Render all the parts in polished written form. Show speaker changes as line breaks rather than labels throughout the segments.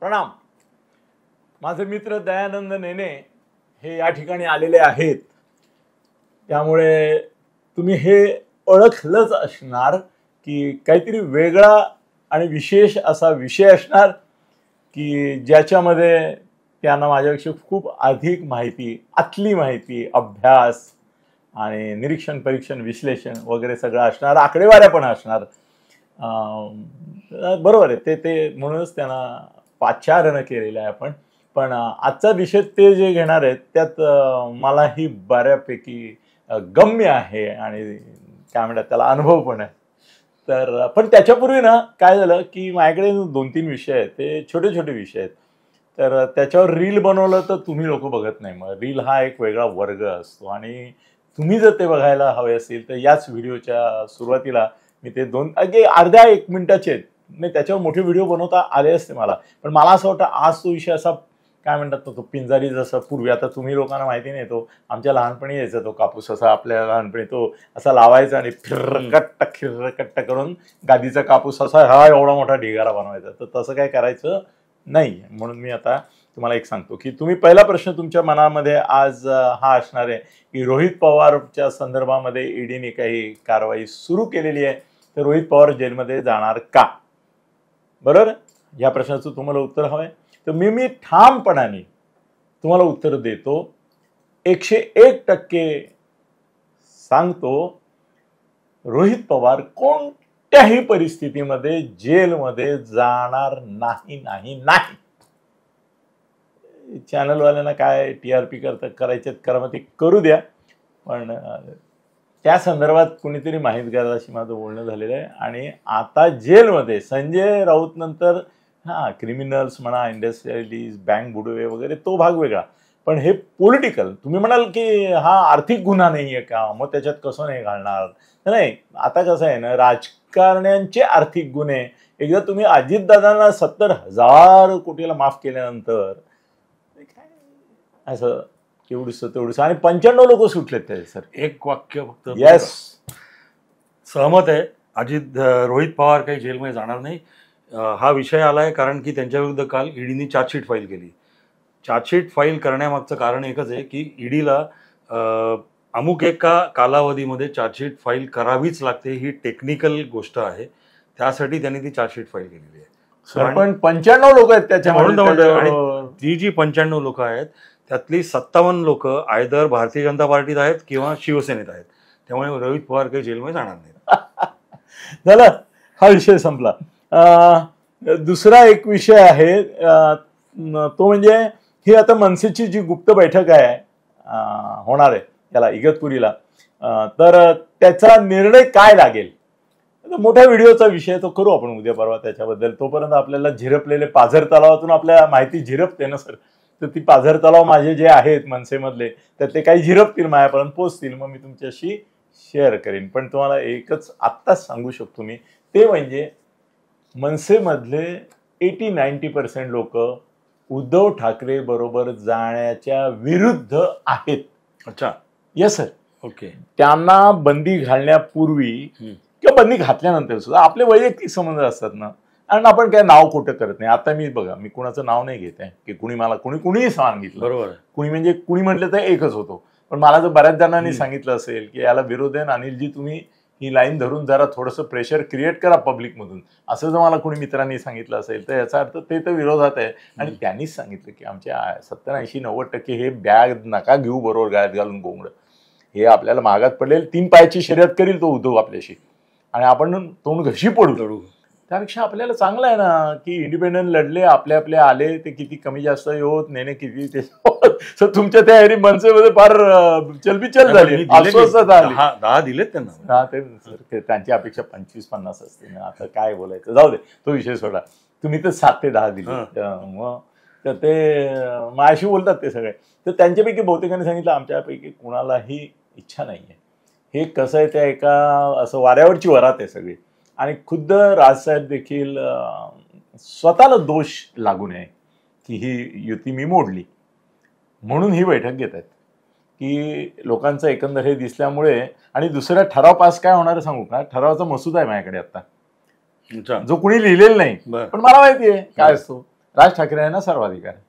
प्रणाम. माझे मित्र दयानंद नेने हे या ठिकाणी आलेले आहेत, त्यामुळे तुम्ही हे ओळखलंच असणार की काहीतरी वेगळा आणि विशेष असा विषय असणार की ज्याच्यामध्ये त्यांना माझ्यापेक्षा खूप अधिक माहिती, आतली माहिती, अभ्यास आणि निरीक्षण, परीक्षण, विश्लेषण वगैरे सगळं असणार, आकडेवाऱ्या पण असणार. बरोबर आहे, ते म्हणूनच त्यांना पाचारण केलेलं आहे आपण. पण आजचा विषय ते जे घेणार आहेत त्यात मलाही बऱ्यापैकी गम्य आहे आणि काय म्हणतात त्याला अनुभव पण आहे. तर पण त्याच्यापूर्वी ना काय झालं की माझ्याकडे 2-3 विषय आहेत, ते छोटे छोटे विषय आहेत. तर त्याच्यावर रील बनवलं तर तुम्ही लोक बघत नाही. मग रील हा एक वेगळा वर्ग असतो आणि तुम्ही जर ते बघायला हवे असतील तर याच व्हिडिओच्या सुरुवातीला मी ते अर्ध्या 1 मिनिटाचे आहेत, नाही त्याच्यावर मोठे व्हिडिओ बनवता आले असते मला. पण मला असं वाटतं आज तो विषय असा काय म्हणतात तो पिंजारी जसा पूर्वी, आता तुम्ही लोकांना माहिती नाही, तो आमच्या लहानपणी यायचा तो कापूस असा, आपल्या लहानपणी तो असा लावायचा आणि खिर्रकट्ट करून गादीचा कापूस असा हा एवढा मोठा ढिगारा बनवायचा. तर तसं काय करायचं नाही. म्हणून मी आता तुम्हाला एक सांगतो की तुम्ही पहिला प्रश्न तुमच्या मनामध्ये आज हा असणार आहे की रोहित पवारच्या संदर्भामध्ये ईडीने काही कारवाई सुरू केलेली आहे, तर रोहित पवार जेलमध्ये जाणार का? बरोबर, या प्रश्नाचं तुम्हाला उत्तर हवंय. तर मी ठामपणाने तुम्हाला उत्तर देतो, 101% सांगतो, रोहित पवार कोणत्याही परिस्थितीमध्ये जेलमध्ये जाणार नाही नाही नाही. चॅनलवाल्यांना काय TRP करायचे करा, मग ते करू द्या. पण त्या संदर्भात कुणीतरी माहितगाराशी माझं बोलणं झालेलं आहे. आणि आता जेलमध्ये संजय राऊत नंतर क्रिमिनल्स म्हणा, इंडस्ट्रियलिस्ट, बँक बुडवे वगैरे तो भाग वेगळा, पण हे पॉलिटिकल. तुम्ही म्हणाल की हा आर्थिक गुन्हा नाही आहे का, मग त्याच्यात कसं नाही घालणार? नाही, आता कसं आहे ना, राजकारण्यांचे आर्थिक गुन्हे एकदा तुम्ही अजितदादांना 70,000 कोटीला माफ केल्यानंतर काय असं तेवढंच आणि 95 लोक सुटलेत ते. सर
एक वाक्य फक्त.
येस,
सहमत आहे. रोहित पवार काही जेलमध्ये जाणार नाही. हा विषय आलाय कारण की त्यांच्या विरुद्ध काल ईडीने चार्जशीट फाईल केली. चार्जशीट फाईल करण्यामागचं कारण एकच आहे की ईडीला अमुक एका कालावधीमध्ये चार्जशीट फाईल करावीच लागते. ही टेक्निकल गोष्ट आहे, त्यासाठी त्यांनी ती चार्जशीट फाईल केलेली आहे.
पण 95 लोक आहेत त्याच्यामध्ये.
आणि जी 95 लोक आहेत त्यातली 57 लोक आयदर भारतीय जनता पार्टीत आहेत किंवा शिवसेनेत आहेत. त्यामुळे रोहित पवार काही जेलमध्ये जाणार नाहीत.
झालं, हा विषय संपला. दुसरा एक विषय आहे तो म्हणजे ही आता मनसेची जी गुप्त बैठक आहे होणार आहे त्याला इगतपुरीला, तर त्याचा निर्णय काय लागेल, मोठ्या व्हिडिओचा विषय तो करू आपण उद्या परवा त्याच्याबद्दल. तोपर्यंत आपल्याला झिरपलेले पाझर तलावातून आपल्या माहिती झिरपते ना सर, तर ती पाझर तलाव माझे जे आहेत मनसेमधले, तर ते काही झिरपतील, माझ्यापर्यंत पोहोचतील, मग मी तुमच्याशी शेअर करीन. पण तुम्हाला एकच आत्ताच सांगू शकतो मी, ते म्हणजे मनसेमधले 80-90% लोक उद्धव ठाकरे बरोबर जाण्याच्या विरुद्ध आहेत.
अच्छा,
येस सर.
ओके.
त्यांना बंदी घालण्यापूर्वी किंवा बंदी घातल्यानंतर सुद्धा आपले वैयक्तिक संबंध असतात ना, आणि आपण काय नाव खोटं करत नाही. आता मी बघा, मी कुणाचं नाव नाही घेत आहे की कुणीही सांगितलं,
बरोबर,
कुणी म्हणजे कुणी म्हटलं तर एकच होतो. पण मला जर बऱ्याच जणांनी सांगितलं असेल की याला विरोध आहे, अनिलजी तुम्ही ही लाईन धरून जरा थोडंसं प्रेशर क्रिएट करा पब्लिकमधून, असं जर मला कोणी मित्रांनी सांगितलं असेल तर याचा अर्थ ते तर विरोधात आहे. आणि त्यांनीच सांगितलं की आमच्या 70-80-90% हे बॅग नका घेऊ बरोबर गाळ्यात घालून गोंगडं, हे आपल्याला महागात पडलेल 3 पायाची शर्यत करील तो उद्धव आपल्याशी, आणि आपण तोंड घशी पडू. त्यापेक्षा आपल्याला चांगलं आहे ना की इंडिपेंडंट लढले, आपले आले, ते किती कमी जास्त होत नेणे किती ते. सर तुमच्या त्या हेरी मनसेमध्ये फार चलबिचल झाली, अस्वस्थता आली.
10 दिलेत त्यांना.
ते त्यांची अपेक्षा 25-50 असते ना. आता काय बोलायचं, जाऊ दे, तो विषय सोडा. तुम्ही तर 7 ते 10 दिले. मग तर ते माझ्याशी बोलतात ते सगळे. तर त्यांच्यापैकी बहुतेकांनी सांगितलं आमच्यापैकी कुणालाही इच्छा नाही आहे. हे कसं आहे, त्या एका असं वाऱ्यावरची वरात आहे सगळी. आणि खुद्द राजसाहेब देखील स्वतःला दोष लागू नये की ही युती मी मोडली म्हणून ही बैठक घेत आहेत की लोकांचं एकंदर हे दिसल्यामुळे. आणि दुसरा ठराव पास काय होणार सांगू का, ठरावाचा मसुदा आहे माझ्याकडे आता, जो कुणी लिहिलेला नाही, पण मला माहिती आहे काय असतो. राज ठाकरे यांना सर्वाधिकार आहे.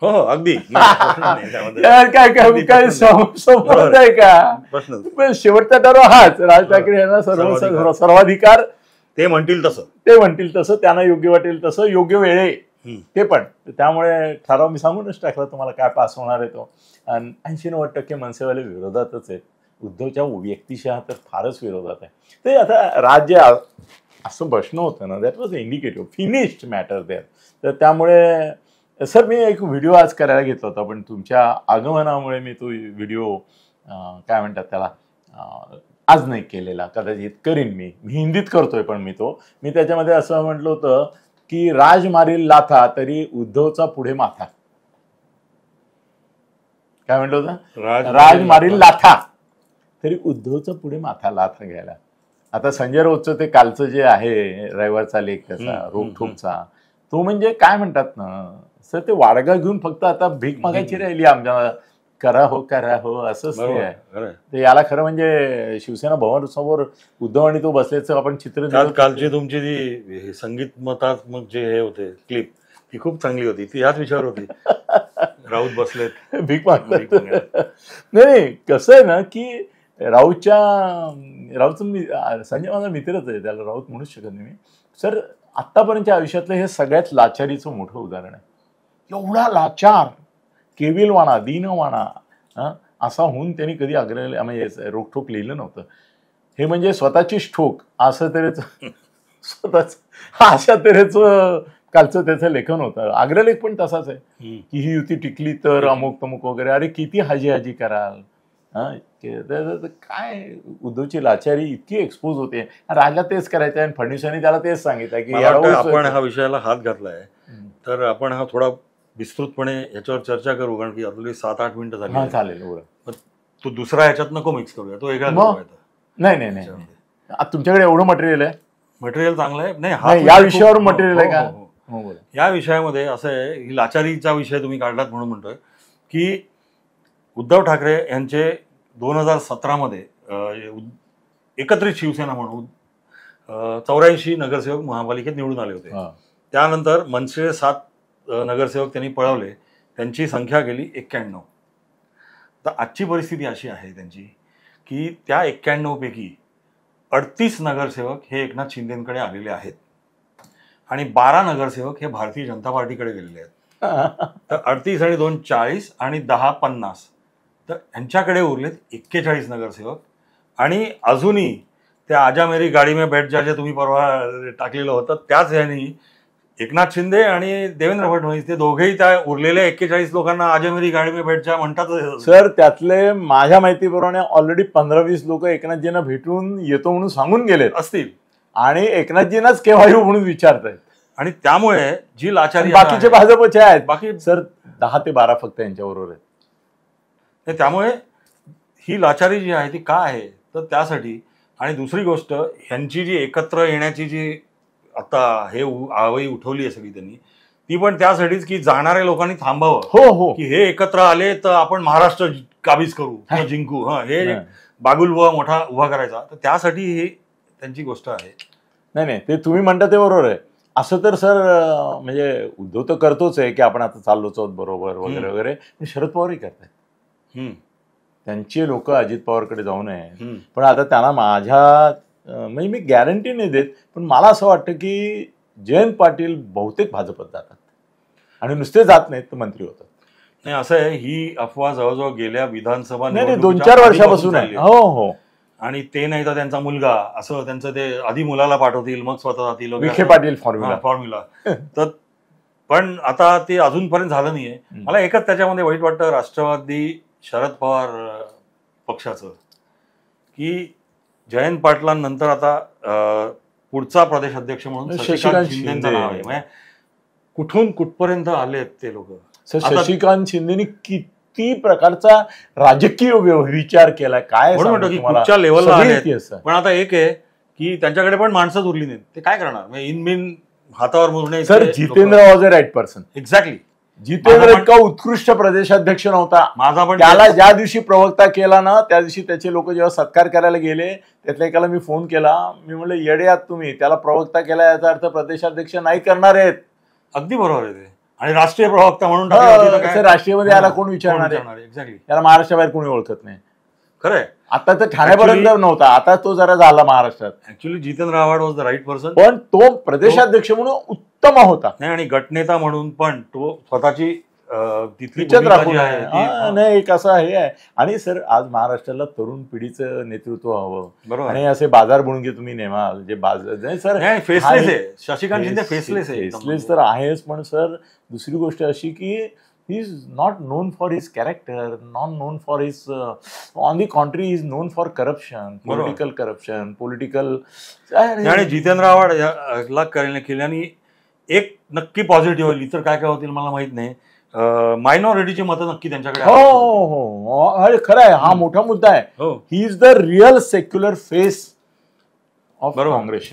हो हो अगदी नाही, त्यामध्ये
यार काय काय काय समज आहे का?
प्रश्न
पण शेवटचा ठराव हाच, राज ठाकरे यांना सर्वाधिकार.
ते म्हणतील तसं,
ते म्हणतील तसं, त्यांना योग्य वाटेल तसं, योग्य वेळे ते पण. त्यामुळे ठराव मी सांगूनच टाकला तुम्हाला काय पास होणार आहे तो. आणि 80-90% मनसेवाले विरोधातच आहेत. उद्धवच्या व्यक्तिशः तर फारच विरोधात आहे. ते आता राज्य असं बसणं होतं ना, that was indicative finished matter there. तर त्यामुळे सर मी एक व्हिडिओ आज करायला घेतला होता, पण तुमच्या आगमनामुळे मी तो व्हिडिओ काय म्हणतात त्याला आज नाही केलेला. कदाचित करीन मी हिंदीत करतोय, पण मी त्याच्यामध्ये असं म्हटलं होतं की राज मारील लाथा तरी उद्धवचा पुढे माथा. काय म्हटलं होतं? राज मारील लाथा तरी उद्धवचा पुढे माथा, लाथा घ्यायला. आता संजय राऊतचं ते कालचं जे आहे रविवारचा लेख त्याचा रोखठोकचा, तो म्हणजे काय म्हणतात ना सर, ते वाडगा घेऊन फक्त आता भीक मागायची राहिली आमच्या, करा हो असंच ते आहे. ते याला खरं म्हणजे शिवसेना भवन समोर उद्धव आणि तो बसल्याचं आपण चित्र.
कालची तुमची जी संगीतमतात्मक जे हे होते क्लिप, ती खूप चांगली होती. ती ह्याच विषयावर होती, राऊत बसलेत
भीक मागतात. नाही कसं आहे ना की राऊतचं संजय माझा मित्रच आहे, त्याला राऊत म्हणूच शकत नाही मी. सर आत्तापर्यंतच्या आयुष्यातलं हे सगळ्यात लाचारीचं मोठं उदाहरण आहे. एवढा लाचार, केविलवाणा, दीनवाणा असा होऊन त्यांनी कधी आग्रह म्हणजे रोखठोक लिहिलं नव्हतं. हे म्हणजे स्वतःचीच ठोक असं तऱ्हेच स्वतःच अशा तऱ्हेचं कालचं त्याचं लेखन होतं. आग्रहलेख पण तसाच आहे की ही युती टिकली तर अमुक तमुक वगैरे. अरे किती हाजी कराल. काय उद्धवची लाचारी इतकी एक्सपोज होते. राजला तेच करायचं आणि फडणवीसांनी त्याला तेच सांगितलं की
आपण हा विषयाला हात घातलाय, तर आपण हा थोडा विस्तृतपणे याच्यावर चर्चा करू, कारण की आपली 7-8 मिनिटं झाली.
चालेल.
तो दुसरा ह्याच्यात नको मिक्स करूया, तो वेगळा.
नाही तुमच्याकडे एवढं मटेरियल आहे?
मटेरियल चांगलं आहे. नाही
या विषयावर मटेरियल आहे का?
या विषयामध्ये असं आहे, ही लाचारीचा विषय तुम्ही काढलात म्हणून म्हणतोय की उद्धव ठाकरे यांचे 2017 मध्ये एकत्रित शिवसेना म्हणून 84 नगरसेवक महापालिकेत निवडून आले होते. त्यानंतर मनसे 7 नगरसेवक त्यांनी पळवले, त्यांची संख्या गेली 91. तर आजची परिस्थिती अशी आहे त्यांची की त्या 91 पैकी 38 नगरसेवक हे एकनाथ शिंदेकडे आलेले आहेत आणि 12 नगरसेवक हे भारतीय जनता पार्टीकडे गेलेले आहेत. तर 38 आणि 2 40 आणि 10 50, तर यांच्याकडे उरलेत 41 नगरसेवक. आणि अजूनही त्या आजा मेरी गाडी में बैठ जा जे तुम्ही परवा टाकलेलं होतं, त्याच यांनी एकनाथ शिंदे आणि देवेंद्र फडणवीस ते दोघेही त्या उरलेल्या 41 लोकांना आजा मेरी गाडी में बैठ जा म्हणतात.
सर त्यातले माझ्या माहितीप्रमाणे ऑलरेडी 15-20 लोक एकनाथजींना भेटून येतो म्हणून सांगून गेलेत असतील आणि एकनाथजींनाच केव्हा येऊ म्हणून विचारतायत.
आणि त्यामुळे जी लाचारी
बाकीचे भाजपचे आहेत, बाकी सर 10 ते 12 फक्त यांच्याबरोबर आहेत.
त्यामुळे ही लाचारी जी आहे ती का आहे, तर त्यासाठी. आणि दुसरी गोष्ट, ह्यांची जी एकत्र येण्याची जी आता हे आवई उठवली आहे सगळी त्यांनी, ती पण त्यासाठीच की जाणाऱ्या लोकांनी थांबावं.
हो
की हे एकत्र आले तर आपण महाराष्ट्र काबीज करू किंवा जिंकू, हे बागुलबुवा मोठा उभा करायचा. तर त्यासाठी ही त्यांची गोष्ट आहे.
नाही ते तुम्ही म्हणता ते बरोबर आहे. असं तर सर म्हणजे उद्धव तर करतोच आहे की आपण आता चाललोच आहोत बरोबर वगैरे वगैरे. शरद पवारही करतायत. त्यांचे लोक अजित पवारकडे जाऊ नये. पण आता त्यांना माझ्या म्हणजे मी गॅरंटी नाही देत, पण मला असं वाटतं की जयंत पाटील बहुतेक भाजपत जातात आणि नुसते जात नाहीत तर मंत्री होतात.
नाही असं आहे, ही अफवा जवळजवळ गेल्या विधानसभा
नाही 2-4 वर्षापासून आहे. हो.
आणि ते नाही तर त्यांचा मुलगा, असं त्यांचं ते आधी मुलाला पाठवतील मग स्वतः जातील,
विखे पाटील फॉर्म्युला.
तर पण आता ते अजूनपर्यंत झालं नाहीये. मला एकच त्याच्यामध्ये वाईट वाटतं राष्ट्रवादी शरद पवार पक्षाचं, की जयंत पाटलांनंतर आता पुढचा प्रदेश अध्यक्ष म्हणून शशिकांत शिंदेचं नाव आहे. म्हणजे कुठून कुठपर्यंत आलेत ते लोक.
शशिकांत शिंदेनी किती प्रकारचा राजकीय विचार केला, काय
म्हणतो की कुठच्या लेवलला आले. पण आता एक आहे की त्यांच्याकडे पण माणसंच उरली नाहीत, ते काय करणार. इनबिन हातावर मुरणे.
Sir Jitendra was a right person.
Exactly.
Jitendra इतका उत्कृष्ट प्रदेशाध्यक्ष नव्हता.
माझा पण
त्याला ज्या दिवशी प्रवक्ता केला ना, त्या दिवशी त्याचे लोक जेव्हा सत्कार करायला गेले, त्यातल्या एकाला मी फोन केला. मी म्हणलं येडे आहात तुम्ही, त्याला प्रवक्ता केला याचा अर्थ प्रदेशाध्यक्ष नाही करणार आहेत.
अगदी बरोबर आहे ते. आणि राष्ट्रीय प्रवक्ता म्हणून
राष्ट्रीयमध्ये याला कोण विचारणार आहे?
एक्झॅक्टली.
याला महाराष्ट्राबाहेर कोणी ओळखत नाही.
खरंय.
आता तर ठाण्यापर्यंत नव्हता, आता तो जरा झाला महाराष्ट्रात.
Actually Jitendra Awhad was the right person.
पण तो प्रदेशाध्यक्ष म्हणून उत्तम होता.
नाही, आणि गटनेता म्हणून पण तो स्वतःची तिथली
नाही एक असं हे आहे. आणि सर आज महाराष्ट्राला तरुण पिढीचं नेतृत्व हवं.
बरोबर.
आणि असे बाजार बुणगे तुम्ही नेमाल जे नाही सर,
फेसलेस आहे. शशिकांत शिंदे फेसलेस आहे.
फेसलेस तर आहेच, पण सर दुसरी गोष्ट अशी की he is not known for his character, not known for his on the contrary, he is known for corruption, political corruption, political.
आणि जितेंद्र आव्हाडला केल्याने एक नक्की पॉझिटिव्ह होईल. इतर काय काय होतील मला माहित नाही. मायनॉरिटीची मतं नक्की त्यांच्याकडे.
हो, अरे खरं आहे, हा मोठा मुद्दा आहे. He is the real secular face of Congress,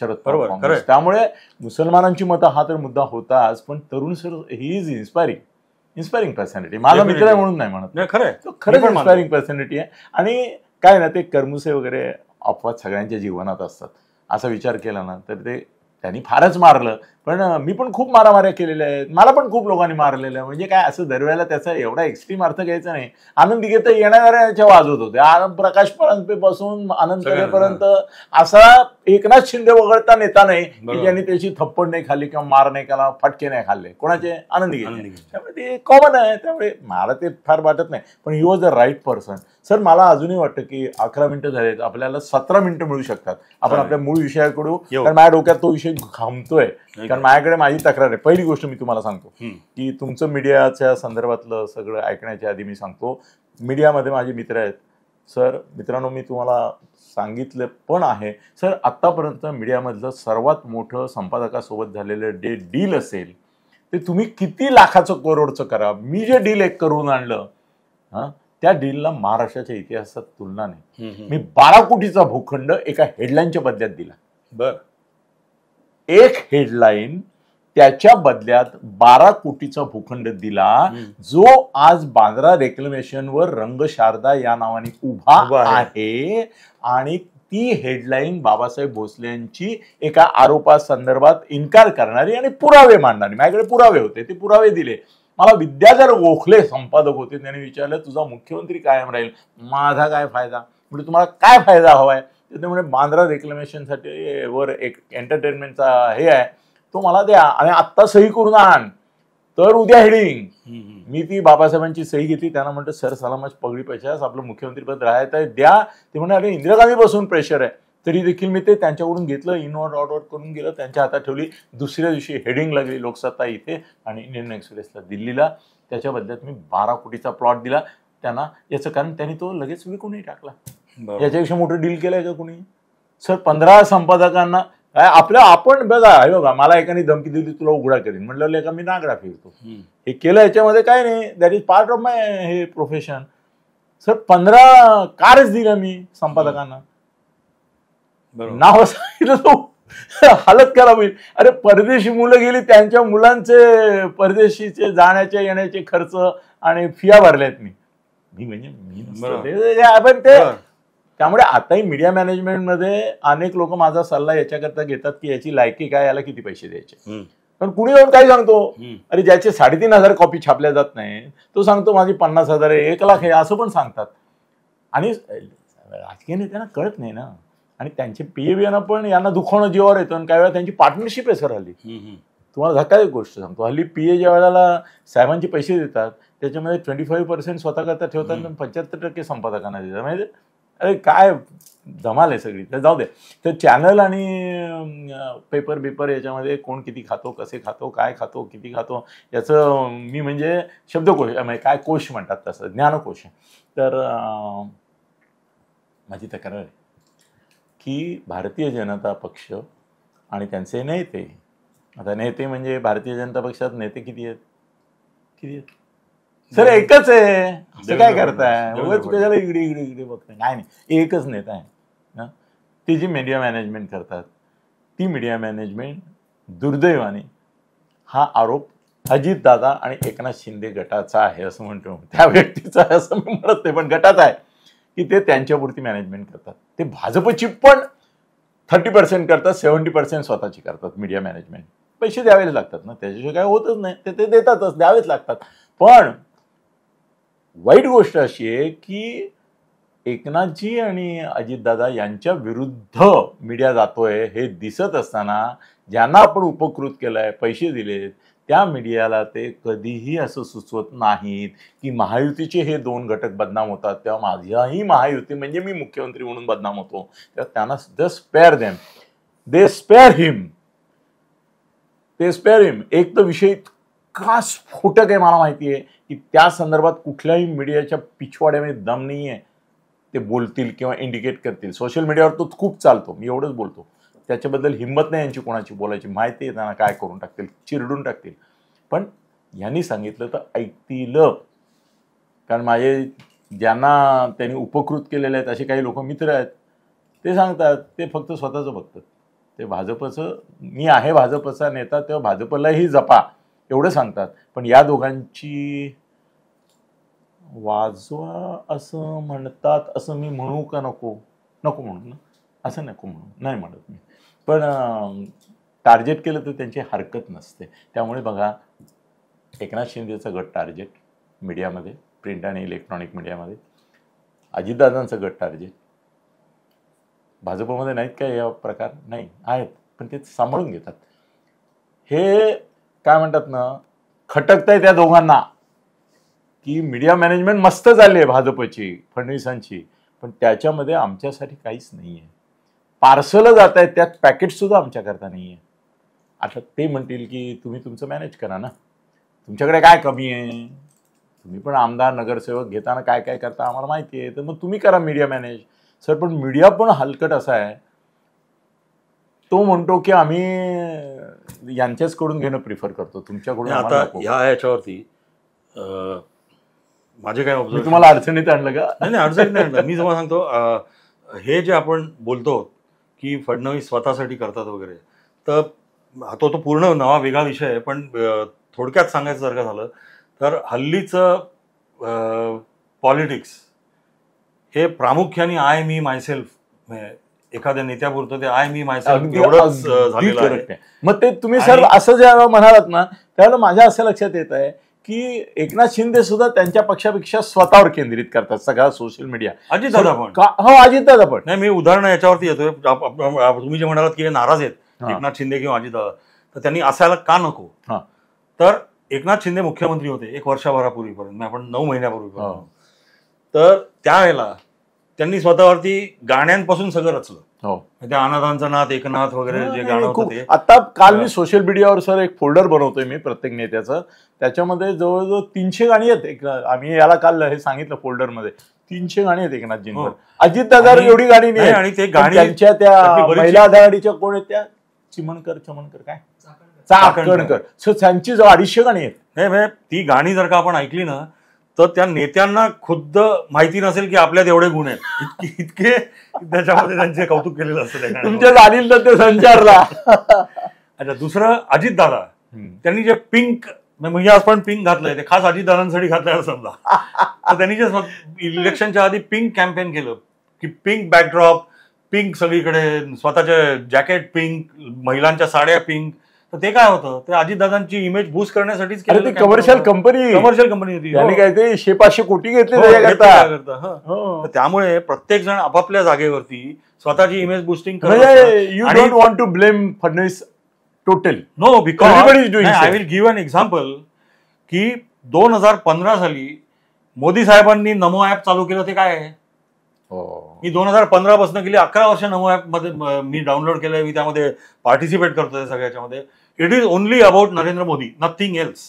Sharad Pawar. त्यामुळे मुसलमानांची मतं हा तर मुद्दा होताच, पण तरुण sir he is inspiring personality. माझा मित्र आहे म्हणून नाही म्हणत, खरंच इन्स्पायरिंग पर्सनॅलिटी आहे. आणि काय ना, ते कर्मुसे वगैरे अपवाद सगळ्यांच्या जीवनात असतात. असा विचार केला ना तर ते त्यांनी फारच मारलं. पण मी पण खूप मारामाऱ्या केलेल्या आहेत, मला पण खूप लोकांनी मारलेलं आहे. म्हणजे काय असं दरवेळेला त्याचा एवढा एक्स्ट्रीम अर्थ घ्यायचा नाही. आनंद दिघे येणाऱ्याच्या वाजवत होते, प्रकाश परांजपेपासून आनंद तळेपर्यंत असा एकनाथ शिंदे वगळता नेता नाही की ज्यांनी त्याची थप्पड नाही खाल्ली किंवा मार नाही केला, फटके नाही खाल्ले. कोणाचे? आनंद दिघे. त्यामुळे ते कॉमन आहे, त्यामुळे मला ते फार वाटत नाही. पण he was the right person. Sir मला अजूनही वाटतं की 11 मिनिटं झालेत, आपल्याला 17 मिनिटं मिळू शकतात. आपण आपल्या मूळ विषयाकडून, कारण माझ्या डोक्यात तो विषय घामतोय. कारण माझ्याकडे माझी तक्रार आहे. पहिली गोष्ट मी तुम्हाला सांगतो की तुमचं मीडियाच्या संदर्भातलं सगळं ऐकण्याच्या आधी मी सांगतो, मीडियामध्ये माझे मित्र आहेत. सर मित्रांनो, मी तुम्हाला सांगितलं पण आहे सर, आत्तापर्यंत मीडियामधलं सर्वात मोठं संपादकासोबत झालेलं डील असेल ते तुम्ही किती लाखाचं करोडचं करा, मी जे डील एक करून आणलं त्या डीलला महाराष्ट्राच्या इतिहासात तुलना नाही. मी 12 कोटीचा भूखंड एका हेडलाईनच्या बदल्यात दिला.
बर,
एक हेडलाईन त्याच्या बदल्यात 12 कोटीचा भूखंड दिला, जो आज बांद्रा रेक्लेमेशनवर रंगशारदा या नावाने उभा आहे. आणि ती हेडलाईन बाबासाहेब भोसले यांची एका आरोपासंदर्भात इन्कार करणारी आणि पुरावे मांडणारी. माझ्याकडे पुरावे होते, ते पुरावे दिले. मला विद्याधर गोखले संपादक होते, त्यांनी विचारलं तुझा मुख्यमंत्री कायम राहील, माझा काय फायदा? म्हणजे तुम्हाला काय फायदा हवाय? त्यामुळे बांद्रा रेक्लेमेशनसाठी वर एक एंटरटेनमेंटचा हे आहे, तो मला द्या आणि आत्ता सही करून आण, तर उद्या हेडिंग. मी ती बाबासाहेबांची सही घेतली. त्यांना म्हटलं सर सलामच पगडी पैशास आपलं मुख्यमंत्रीपद राहायचं आहे, द्या. ते म्हणे अरे इंदिरा गांधी बसून प्रेशर आहे. तरी देखील मी ते त्यांच्याकडून घेतलं, इनवर्ड ऑर्डर करून गेलं, त्यांच्या हातात ठेवली. दुसऱ्या दिवशी हेडिंग लागली लोकसत्ता इथे आणि इंडियन एक्सप्रेसला दिल्लीला. त्याच्या बदल्यात मी 12 कोटीचा प्लॉट दिला त्यांना. याचं कारण त्यांनी तो लगेच विकूनही टाकला. याच्यापेक्षा मोठं डील केलंय का कोणी? सर 15 संपादकांना आपण बघा मला एकाने धमकी दिली तुला उघडा करीन, म्हटलं लेखा मी नागडा फिरतो. हे केलं, याच्यामध्ये काय नाही, दॅट इज पार्ट ऑफ माय हे प्रोफेशन. सर 15 कारच दिल्या मी संपादकांना. नाव सांगितलं हालत खराब होईल. अरे परदेशी मुलं गेली, त्यांच्या मुलांचे परदेशीचे जाण्याचे येण्याचे खर्च आणि फिया भरल्यात मी म्हणजे ते. त्यामुळे आताही मीडिया मॅनेजमेंटमध्ये अनेक लोक माझा सल्ला याच्याकरता घेतात की याची लायकी काय, याला किती पैसे द्यायचे. पण कुणी जाऊन काय सांगतो, अरे ज्याचे 3,500 कॉपी छापल्या जात नाही तो सांगतो माझी 50,000 आहे, 1,00,000 आहे, असं पण सांगतात. आणि राजकीय नेत्यांना कळत नाही ना. आणि त्यांचे पीएबीना पण यांना दुखवणं जीवावर येतं. आणि काही वेळा त्यांची पार्टनरशिप आहे सर हल्ली. तुम्हाला धक्कादायक गोष्ट सांगतो, हल्ली पीए ज्या वेळेला साहेबांचे पैसे देतात त्याच्यामध्ये 25% स्वतःकरता ठेवतात आणि 75% संपादकांना देतात. म्हणजे अरे काय धमाल आहे सगळी. तर जाऊ दे. तर चॅनल आणि पेपर याच्यामध्ये कोण किती खातो, कसे खातो, काय खातो, किती खातो, याचं मी म्हणजे शब्दकोश म्हणजे काय कोश म्हणतात तसं ज्ञानकोश आहे. तर माझी तक्रार आहे की भारतीय जनता पक्ष आणि त्यांचे नेते, आता नेते म्हणजे भारतीय जनता पक्षात नेते किती आहेत? सर एकच आहे. असं काय करताय? त्याला इकडे बघताय? नाही, एकच नेता आहे. ती जी मीडिया मॅनेजमेंट करतात ती मीडिया मॅनेजमेंट दुर्दैवाने हा आरोप अजितदादा आणि एकनाथ शिंदे गटाचा आहे असं म्हणतो. त्या व्यक्तीचा आहे असं मी म्हणत नाही, पण गटाचा आहे की ते त्यांच्यापुरती मॅनेजमेंट करतात. ते भाजपची पण 30% करतात, 70% स्वतःची करतात मीडिया मॅनेजमेंट. पैसे द्यावेच लागतात ना, त्याच्याशिवाय काय होतच नाही, ते देतातच, द्यावेच लागतात. पण वाईट गोष्ट अशी आहे की एकनाथजी आणि अजितदादा यांच्या विरुद्ध मीडिया जातोय हे दिसत असताना ज्यांना आपण उपकृत केलंय, पैसे दिलेत, त्या मीडियाला ते कधीही असं सुचवत नाहीत की महायुतीचे हे 2 घटक बदनाम होतात तेव्हा माझ्याही महायुती म्हणजे मी मुख्यमंत्री म्हणून बदनाम होतो, तेव्हा त्यांना जस्ट स्पेअर देम, दे स्पेअर हिम, ते स्पेअर हिम. एक तर विषय इतका स्फोटक आहे, मला माहिती आहे की त्या संदर्भात कुठल्याही मीडियाच्या पिछवाड्यामध्ये दम नाही आहे, ते बोलतील किंवा इंडिकेट करतील. सोशल मीडियावर तो खूप चालतो, मी एवढंच बोलतो, त्याच्याबद्दल हिंमत नाही यांची कोणाची बोलायची, माहिती आहे त्यांना काय करून टाकतील, चिरडून टाकतील. पण यांनी सांगितलं तर ऐकतील, कारण माझे ज्यांना त्यांनी उपकृत केलेले आहेत असे काही लोक मित्र आहेत, ते सांगतात ते फक्त स्वतःचं बघतात, ते भाजपचं, मी आहे भाजपचा नेता तेव्हा भाजपलाही जपा एवढं सांगतात. पण या दोघांची वाजवा असं म्हणतात, असं मी म्हणू का नको, नको म्हणू ना, असं नको म्हणू, नाही म्हणत मी, पण टार्गेट केलं तर त्यांची हरकत नसते. त्यामुळे बघा, एकनाथ शिंदेचं गट टार्गेट मीडियामध्ये, प्रिंट आणि इलेक्ट्रॉनिक मीडियामध्ये, अजितदादांचं गट टार्गेट, भाजपमध्ये नाहीत काय या प्रकार, नाही आहेत, पण ते सांभाळून घेतात. हे काय म्हणतात ना, खटकतंय त्या दोघांना की मीडिया मॅनेजमेंट मस्त झाली आहे भाजपची, फडणवीसांची, पण त्याच्यामध्ये आमच्यासाठी काहीच नाही आहे. पार्सलं जात आहेत, त्यात पॅकेटसुद्धा आमच्याकरता नाही आहे. आता ते म्हणतील की तुम्ही तुमचं मॅनेज करा ना, तुमच्याकडे काय कमी आहे, तुम्ही पण आमदार नगरसेवक घेताना काय काय करता आम्हाला माहिती आहे, तर मग तुम्ही करा मीडिया मॅनेज. सर, पण मीडिया पण हलकट असा आहे, तो म्हणतो की आम्ही यांच्याचकडून घेणं प्रिफर करतो, तुमच्याकडून.
आता याच्यावरती माझे काय
मी तुम्हाला अडचणीत आणलं का?
नाही, अडचणीत नाही आणलं. मी तुम्हाला सांगतो, हे जे आपण बोलतो की फडणवीस स्वतःसाठी करतात वगैरे, तर तो पूर्ण नवा वेगळा विषय आहे. पण थोडक्यात सांगायचं जर का झालं तर हल्लीचं पॉलिटिक्स हे प्रामुख्याने आय मी मायसेल्फ, एखाद्या नेत्यापुरतं ते आय मी मायसेल्फ एवढंच झालेलं आहे.
मग ते तुम्ही सर असं जेव्हा म्हणालात ना, त्यावेळेला माझ्या असं लक्षात येत आहे की एकनाथ शिंदे सुद्धा त्यांच्या पक्षापेक्षा स्वतःवर केंद्रित करतात सगळा सोशल मीडिया.
अजितदादा पण,
हो अजितदादा पण.
नाही, मी उदाहरण याच्यावरती येतोय. तुम्ही जे म्हणालात की हे नाराज आहेत एकनाथ शिंदे किंवा अजितदादा, तर त्यांनी असायला का नको? तर एकनाथ शिंदे मुख्यमंत्री होते 1 वर्षाभरापूर्वीपर्यंत, आपण 9 महिन्यापूर्वीपर्यंत, तर त्यावेळेला त्यांनी स्वतःवरती गाण्यांपासून सगळं रचलं. त्या अनाथांचा नाथ, एकनाथ वगैरे जे गाणं होतं ते.
आता काल मी सोशल मीडियावर सर एक फोल्डर बनवतोय मी प्रत्येक नेत्याचं, त्याच्यामध्ये जवळजवळ 300 गाणी आहेत. आम्ही याला काल हे सांगितलं फोल्डरमध्ये 300 गाणी आहेत एकनाथजींवर. अजितदादा एवढी गाणी नाही, आणि ते गाणी त्यांच्या त्या महिला आघाडीच्या कोण आहेत त्या, चमनकर काय चाकणकर, सो त्यांची जवळ 250 गाणी आहेत.
नाही, ती गाणी जर का आपण ऐकली ना, तर त्या नेत्यांना खुद्द माहिती नसेल की आपल्यात एवढे गुण आहेत, इतके त्याच्यामध्ये त्यांचे कौतुक केलेलं असतं.
तुमच्या जाणील तर ते संचारला.
अच्छा, दुसरं अजितदादा, त्यांनी जे पिंक, म्हणजे आज पण पिंक घातलंय, ते खास अजितदादांसाठी घातलंय समजा. तर त्यांनी जे इलेक्शनच्या आधी पिंक कॅम्पेन केलं की पिंक बॅकड्रॉप, पिंक सगळीकडे, स्वतःचे जॅकेट पिंक, महिलांच्या साड्या पिंक. तर ते काय होतं, ते अजितदादांची इमेज बूस्ट करण्यासाठीच
कमर्शियल कंपनी
होती.
त्यांनी काय ते 500 कोटी घेतले
त्याच्याकरता. त्यामुळे प्रत्येक जण आपापल्या जागेवरती स्वतःची इमेज बुस्टिंग करत.
You don't want to blame Fadnavis totally.
No, because I will give an example की 2015 साली मोदी साहेबांनी नमो ऍप चालू केलं. ते काय आहे, मी 2015 पासून गेली 11 वर्ष नमो ऍप मध्ये मी डाउनलोड केलंय, मी त्यामध्ये पार्टिसिपेट करतोय सगळ्याच्यामध्ये. It is only about Narendra Modi, nothing else.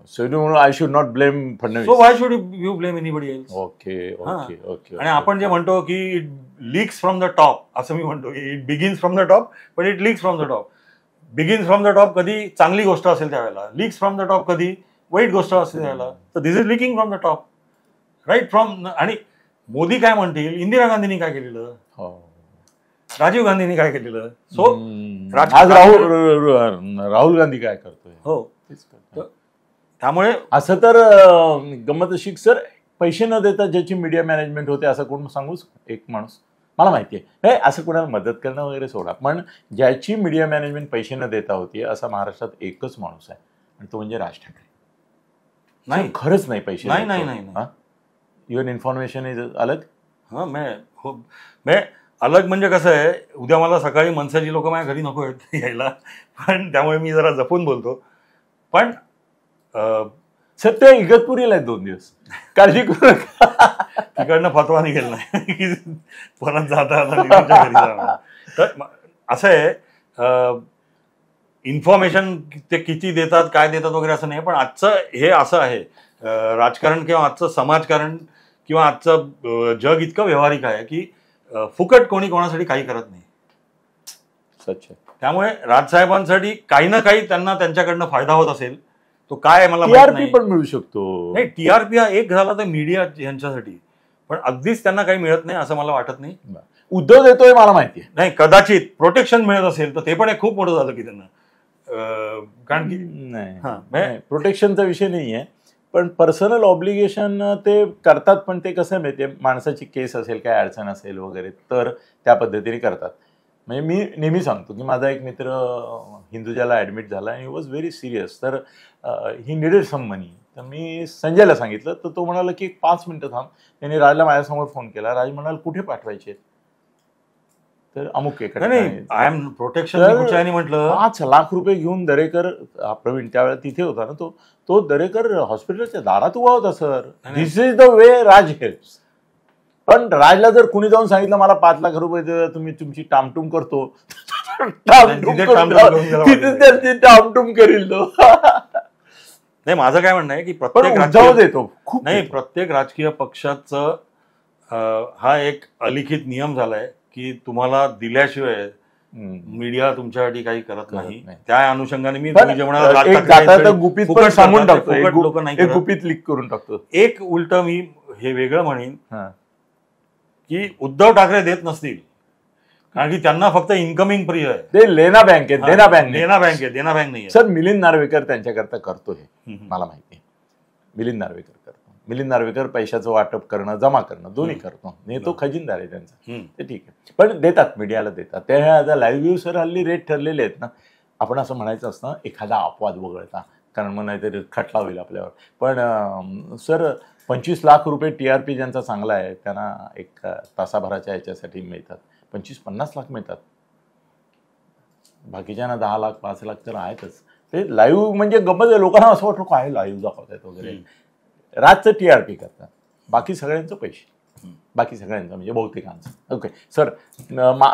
So I should not blame Fadnavis.
So why should you blame anybody else?
Okay.
आणि आपण जे म्हणतो की it leaks from the top, असं मी म्हणतो की it begins from the top, पण it leaks from the top. Begins from the top कधी चांगली गोष्ट असेल त्यावेळेला, लीक्स फ्रॉम द टॉप कधी वाईट गोष्ट असेल त्यावेळेला. तर this is leaking from the top, right from. आणि मोदी काय म्हणतील, इंदिरा गांधींनी काय केलेलं, राजीव गांधींनी काय केलेलं, सो
आज राहुल गांधी काय करतोय.
हो, त्यामुळे
असं तर गंमत अशी सर, पैसे न देता ज्याची मीडिया मॅनेजमेंट होते असं कोण सांगूच एक माणूस. मला माहिती आहे. असं कोणाला मदत करणं वगैरे सोडा, पण ज्याची मीडिया मॅनेजमेंट पैसे न देता होती असा महाराष्ट्रात एकच माणूस आहे आणि तो म्हणजे राज ठाकरे.
नाही
खरंच नाही पैसे.
नाही नाही नाही
युअर इन्फॉर्मेशन इज अलग.
हां मैं अलग म्हणजे कसं आहे, उद्या मला सकाळी मनसेची लोक माझ्या घरी नको आहेत यायला, पण त्यामुळे मी जरा जपून बोलतो. पण
सर ते इगतपुरीला आहेत 2 दिवस, काळजी करू नका.
तिकडनं फतवा निघेल नाही की परत जाता घरी जाणार. तर असं आहे, इन्फॉर्मेशन ते किती देतात काय देतात वगैरे असं नाही, पण आजचं हे असं आहे राजकारण किंवा आजचं समाजकारण किंवा आजचं जग इतकं व्यावहारिक आहे की फुकट कोणी कोणासाठी काही करत नाही.
सच.
त्यामुळे राजसाहेबांसाठी काही ना काही त्यांना त्यांच्याकडनं फायदा होत असेल, तो काय मला
टीआरपी पण मिळू शकतो.
नाही, टीआरपी हा एक झाला तर मीडिया यांच्यासाठी, पण अगदीच त्यांना काही मिळत नाही असं मला वाटत नाही.
उद्धव देतोय मला माहिती आहे.
नाही, कदाचित प्रोटेक्शन मिळत असेल तर ते पण एक खूप मोठं झालं की त्यांना, कारण की
नाही प्रोटेक्शनचा विषय नाही आहे, पण पर्सनल ऑब्लिगेशन ते करतात. पण ते कसं माहितीये, माणसाची केस असेल काय अडचण असेल वगैरे तर त्या पद्धतीने करतात. म्हणजे मी नेहमी सांगतो की माझा एक मित्र हिंदुजाला ॲडमिट झाला आणि ही वॉज व्हेरी सिरियस, तर ही निडेड सम मनी. तर मी संजयला सांगितलं, तर तो म्हणाला की 5 मिनिटं थांब. त्यांनी राजला माझ्यासमोर फोन केला. राज म्हणाल कुठे पाठवायचे, तर अमुक
आय एम प्रोटेक्शन म्हटलं
5 लाख रुपये घेऊन दरेकर, प्रवीण त्यावेळेला तिथे होता ना, तो दरेकर हॉस्पिटलच्या दारात उभा होता. Sir, this is the way Raj helps. पण राजला जर कुणी जाऊन सांगितलं मला 5 लाख रुपये तुम्ही तुमची टामटूम करतो, तिथे टामटूम करील तो.
नाही, माझं काय म्हणणं आहे की प्रत्येक राजकीय पक्षाचं हा एक अलिखित नियम झालाय की तुम्हाला दिल्याशिवाय मीडिया तुमच्यासाठी काही करत नाही. त्या अनुषंगाने मी
गुपित सांगून टाकतो, गुपित लीक करून टाकतो.
एक उलट मी हे वेगळं म्हणेन की उद्धव ठाकरे देत नसतील, कारण की त्यांना फक्त इन्कमिंग प्रिय आहे.
ते लेना बँक आहे, देना बँक
नाही.
सर, मिलिंद नार्वेकर त्यांच्याकरता करतो हे मला माहिती आहे. मिलिंद नार्वेकर करतो. मिलिंद नार्वेकर पैशाचं वाटप करणं, जमा करणं दोन्ही करतो. नाही, तो खजिनदार आहे त्यांचा, ते ठीक आहे. पण देतात, मीडियाला देतात. ते आता लाईव्ह व्ह्यू सर हल्ली रेट ठरलेले आहेत ना. आपण असं म्हणायचं असतं एखादा अपवाद वगळता, कारण मग नाहीतरी खटला होईल आपल्यावर. पण सर 25 लाख रुपये टीआरपी ज्यांचा चांगला आहे त्यांना एक तासाभराच्या ह्याच्यासाठी मिळतात. 25-50 लाख मिळतात. बाकीच्यांना 10 लाख 5 लाख तर आहेतच. ते लाईव्ह म्हणजे गमत आहे. लोकांना असं वाटतं काय लाईव्ह दाखवतात वगैरे. राजचं टीआरपी करतात, बाकी सगळ्यांचं पैसे, बाकी सगळ्यांचं म्हणजे बहुतेकांचं. ओके सर,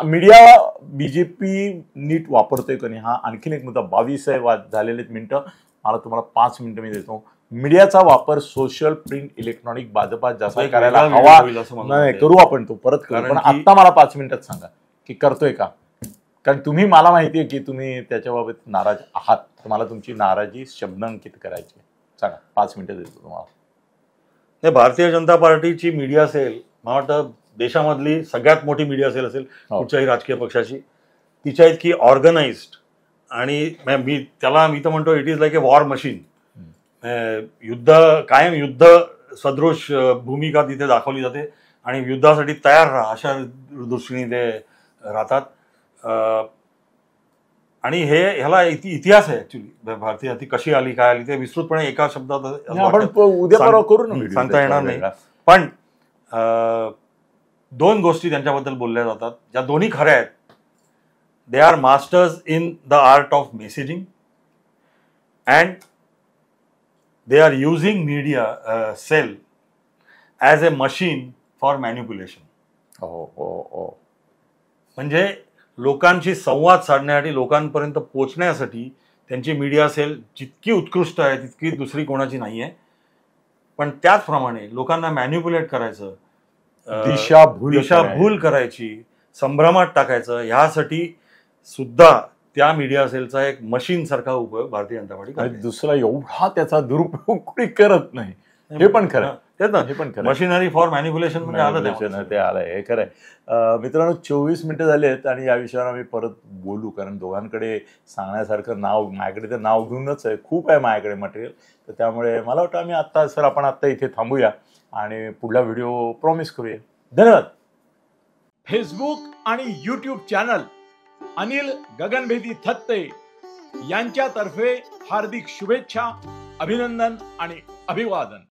मीडिया बीजेपी नीट वापरतोय का नाही हा आणखीन एक मुद्दा. 22 झालेले मिनिटं, मला तुम्हाला 5 मिनिटं मी देतो. मीडियाचा वापर सोशल, प्रिंट, इलेक्ट्रॉनिक भाजपात जसा करायला हवा नाही, करू आपण, तो परत करू. पण आता मला 5 मिनिटात सांगा की करतोय का, कारण तुम्ही, मला माहिती आहे की तुम्ही त्याच्याबाबत नाराज आहात. तुम्हाला तुमची नाराजी शब्दांकित करायची. सांगा, 5 मिनिटं देतो तुम्हाला.
भारतीय जनता पार्टीची मीडिया सेल मला वाटतं देशामधली सगळ्यात मोठी मीडिया सेल असेल कुठच्याही राजकीय पक्षाची. तिच्या इतकी ऑर्गनाइज्ड आणि मी तर म्हणतो it is like a war machine. कायम युद्ध सदृश भूमिका तिथे दाखवली जाते आणि युद्धासाठी तयार राहा अशा दृष्टीने ते राहतात. आणि ह्याला इतिहास आहे ऍक्च्युली. भारतीय जाती कशी आली, काय आली ते विस्तृतपणे एका शब्दात
उद्या करू ना,
सांगता येणार नाही. पण 2 गोष्टी त्यांच्याबद्दल बोलल्या जातात ज्या दोन्ही खऱ्या आहेत. They are masters in the art of messaging and they are using media cell as a machine for manipulation. म्हणजे लोकांशी संवाद साधण्यासाठी, लोकांपर्यंत पोहोचण्यासाठी त्यांची मीडिया सेल जितकी उत्कृष्ट आहे तितकी दुसरी कोणाची नाही आहे. पण त्याचप्रमाणे लोकांना मॅन्युप्युलेट करायचं, दिशाभूल करायची, संभ्रमात टाकायचं, ह्यासाठी सुद्धा त्या मीडिया सेलचा एक मशीन सारखा उपयोग भारतीय जनता पार्टी.
दुसरा एवढा त्याचा दुरुपयोग कोणी करत नाही, हे पण खरं.
मशिनरी फॉर मॅनिप्युलेशन म्हणजे
ते आलंय, हे खरंय. मित्रांनो, 24 मिनिटं झाली आहेत आणि या विषयावर आम्ही परत बोलू, कारण दोघांकडे सांगण्यासारखं नाव, माझ्याकडे तर नाव घेऊनच आहे, खूप आहे माझ्याकडे मटेरियल. तर त्यामुळे मला वाटतं आपण आत्ता इथे थांबूया आणि पुढला व्हिडिओ प्रॉमिस करूया. धन्यवाद. फेसबुक आणि यूट्यूब चॅनल अनिल गगनभेदी थत्ते यांच्यातर्फे हार्दिक शुभेच्छा, अभिनंदन आणि अभिवादन.